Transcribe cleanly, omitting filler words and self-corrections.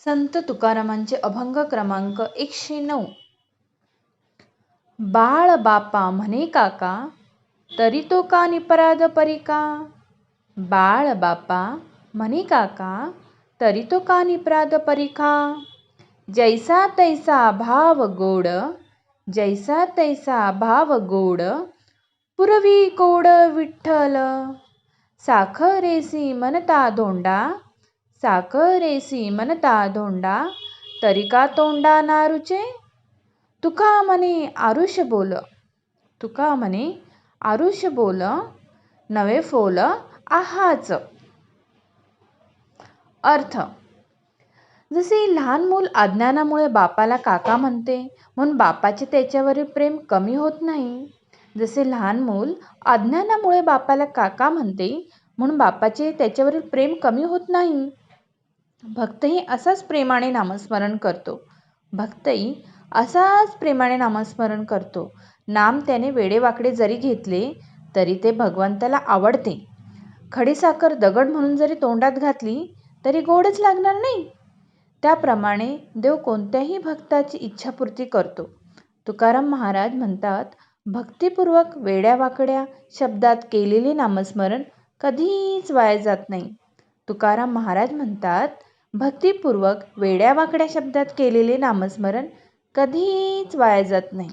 संत तुकारामांचे अभंग क्रमांक 109. बाळ बापा म्हणे काका, तरी तो का निपराध परिका. बाळ बापा म्हणे काका, तरी तो का निपराध परिका. जैसा तैसा भाव गोड, जैसा तैसा भाव गोड, पुरवी कोड विठ्ठल. साखरेसी मनता धोंडा, साखरेसी मनता धोंडा, तरी का तोंडा नारुचे. तुका म्हणे आरुष बोल, तुका म्हणे आरुष बोल, नवे फोल आहाच. अर्थ: जसे लहान मूल अज्ञानामुळे बापाला काका म्हणते म्हणून बापाचे त्याच्यावरील प्रेम कमी होत नाही, जसे लहान मूल अज्ञानामुळे बापाला काका म्हणते म्हणून बापाचे त्याच्यावरील प्रेम कमी होत नाही. भक्तही असाच प्रेमाने नामस्मरण करतो, भक्तही असाच प्रेमाने नामस्मरण करतो. नाम त्याने वेडेवाकडे जरी घेतले तरी ते भगवंताला आवडते. खडीसाखर दगड म्हणून जरी तोंडात घातली तरी गोडच लागणार नाही. त्याप्रमाणे देव कोणत्याही भक्ताची इच्छापूर्ती करतो. तुकाराम महाराज म्हणतात, भक्तिपूर्वक वेड्यावाकड्या शब्दात केलेले नामस्मरण कधीच वाया जात नाही. तुकाराम महाराज म्हणतात, भक्तिपूर्वक वेड्यावाकड्या शब्दात केलेले नामस्मरण कधीच वाया जात नाही.